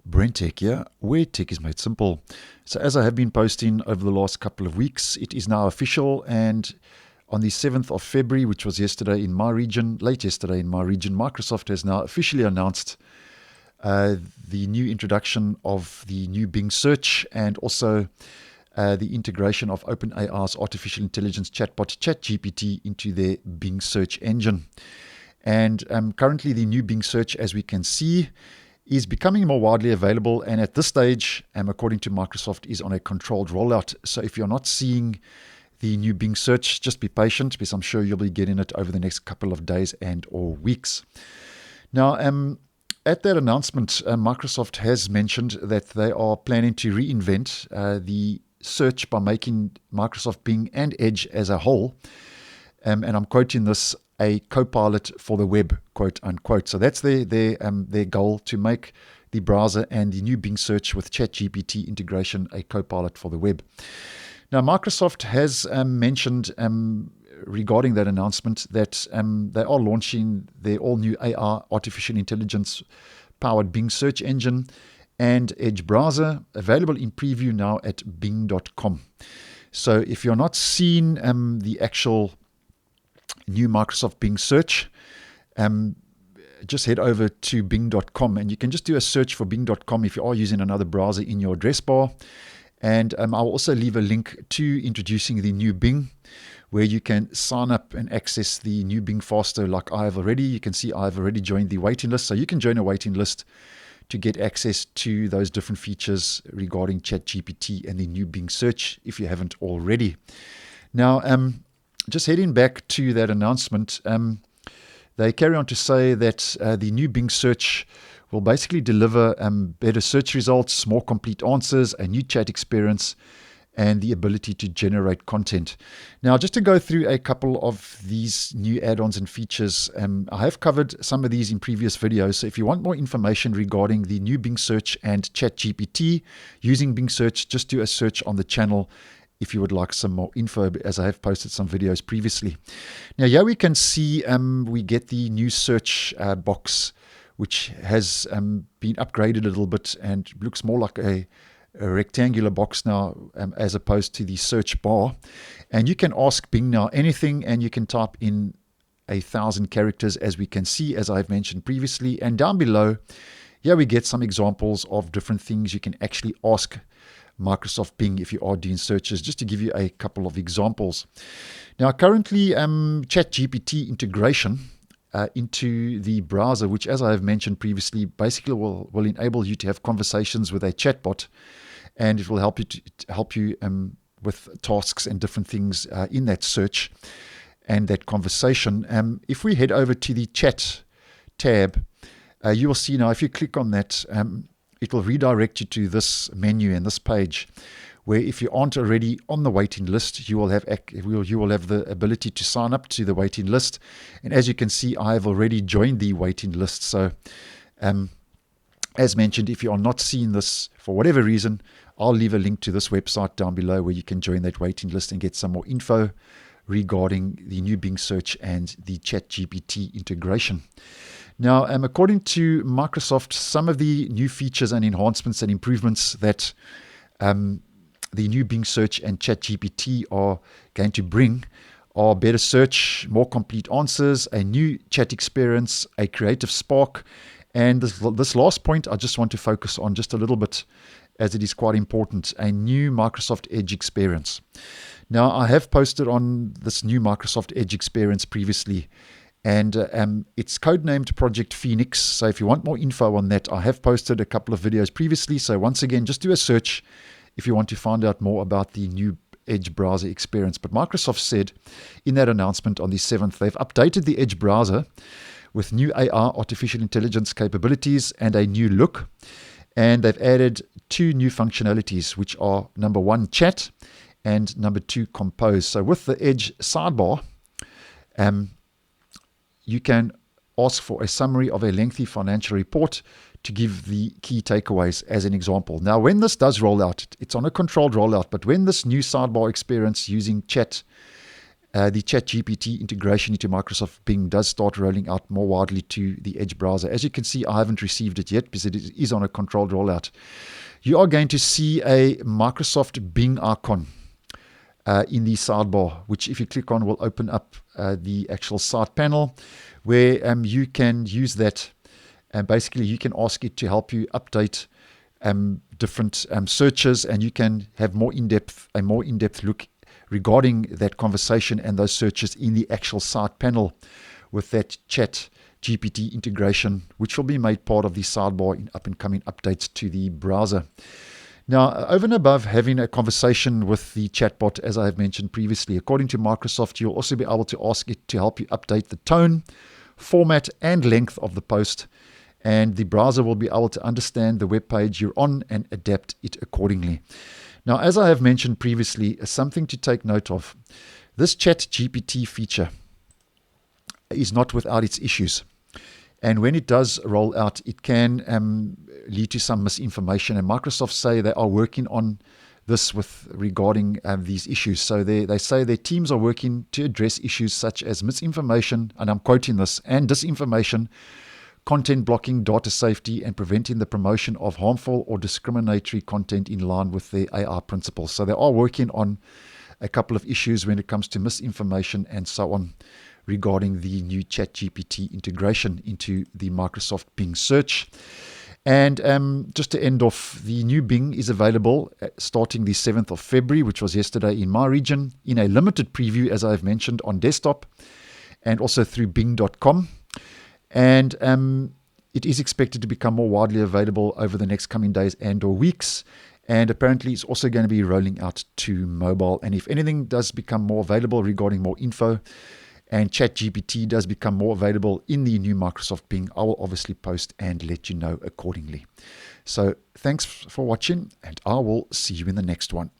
BrenTech here, where tech is made simple. So as I have been posting over the last couple of weeks, it is now official, and on the 7th of February, which was yesterday in my region, late yesterday in my region, Microsoft has now officially announced the new introduction of the new Bing search and also the integration of OpenAI's artificial intelligence chatbot ChatGPT into their Bing search engine. And currently the new Bing search, as we can see, is becoming more widely available, and at this stage, according to Microsoft, is on a controlled rollout. So if you're not seeing the new Bing search, just be patient, because I'm sure you'll be getting it over the next couple of days and or weeks. Now, at that announcement, Microsoft has mentioned that they are planning to reinvent the search by making Microsoft Bing and Edge as a whole, and I'm quoting this, a co-pilot for the web, quote unquote. So that's their goal, to make the browser and the new Bing search with ChatGPT integration a co-pilot for the web. Now, Microsoft has mentioned regarding that announcement that they are launching their all-new AI, artificial intelligence-powered Bing search engine and Edge browser, available in preview now at bing.com. So if you're not seeing the actual new Microsoft Bing search, just head over to bing.com, and you can just do a search for bing.com if you are using another browser in your address bar. And I'll also leave a link to introducing the new Bing, where you can sign up and access the new Bing faster like I have already. You can see I've already joined the waiting list, so you can join a waiting list to get access to those different features regarding ChatGPT and the new Bing search if you haven't already. Now, just heading back to that announcement, they carry on to say that the new Bing search will basically deliver better search results, more complete answers, a new chat experience, and the ability to generate content. Now, just to go through a couple of these new add-ons and features, I have covered some of these in previous videos. So if you want more information regarding the new Bing search and ChatGPT using Bing search, just do a search on the channel if you would like some more info, as I have posted some videos previously. Now, here we can see we get the new search box, which has been upgraded a little bit and looks more like a rectangular box now, as opposed to the search bar. And you can ask Bing now anything, and you can type in 1,000 characters, as we can see, as I've mentioned previously. And down below, here we get some examples of different things you can actually ask Microsoft Bing if you are doing searches, just to give you a couple of examples. Now, currently, ChatGPT integration into the browser, which, as I have mentioned previously, basically will enable you to have conversations with a chatbot, and it will help you with tasks and different things in that search and that conversation. If we head over to the chat tab, you will see now, if you click on that, it will redirect you to this menu and this page, where if you aren't already on the waiting list, you will have the ability to sign up to the waiting list. And as you can see, I have already joined the waiting list. So as mentioned, if you are not seeing this for whatever reason, I'll leave a link to this website down below where you can join that waiting list and get some more info regarding the new Bing search and the ChatGPT integration. Now, according to Microsoft, some of the new features and enhancements and improvements that the new Bing search and ChatGPT are going to bring are better search, more complete answers, a new chat experience, a creative spark, and this last point I just want to focus on just a little bit, as it is quite important, a new Microsoft Edge experience. Now, I have posted on this new Microsoft Edge experience previously, and it's codenamed Project Phoenix. So if you want more info on that, I have posted a couple of videos previously. So once again, just do a search if you want to find out more about the new Edge browser experience. But Microsoft said in that announcement on the 7th, they've updated the Edge browser with new AI, artificial intelligence capabilities, and a new look. And they've added 2 new functionalities, which are number 1, chat, and number 2, compose. So with the Edge sidebar, you can ask for a summary of a lengthy financial report to give the key takeaways as an example. Now, when this does roll out, it's on a controlled rollout, but when this new sidebar experience using chat the ChatGPT integration into Microsoft Bing does start rolling out more widely to the Edge browser. As you can see, I haven't received it yet because it is on a controlled rollout. You are going to see a Microsoft Bing icon in the sidebar, which if you click on will open up the actual side panel where you can use that, and basically you can ask it to help you update different searches, and you can have a more in-depth look regarding that conversation and those searches in the actual side panel with that ChatGPT integration, which will be made part of the sidebar in up-and-coming updates to the browser. Now, over and above having a conversation with the chatbot, as I have mentioned previously, according to Microsoft, you'll also be able to ask it to help you update the tone, format, and length of the post, and the browser will be able to understand the web page you're on and adapt it accordingly. Now, as I have mentioned previously, something to take note of, this ChatGPT feature is not without its issues. And when it does roll out, it can lead to some misinformation. And Microsoft say they are working on this regarding these issues. So they say their teams are working to address issues such as misinformation, and I'm quoting this, and disinformation, content blocking, data safety, and preventing the promotion of harmful or discriminatory content in line with their AI principles. So they are working on a couple of issues when it comes to misinformation and so on, regarding the new ChatGPT integration into the Microsoft Bing search. And just to end off, the new Bing is available starting the 7th of February, which was yesterday in my region, in a limited preview, as I've mentioned, on desktop and also through bing.com. And it is expected to become more widely available over the next coming days and or weeks. And apparently it's also going to be rolling out to mobile. And if anything does become more available regarding more info, and ChatGPT does become more available in the new Microsoft Bing, I will obviously post and let you know accordingly. So thanks for watching, and I will see you in the next one.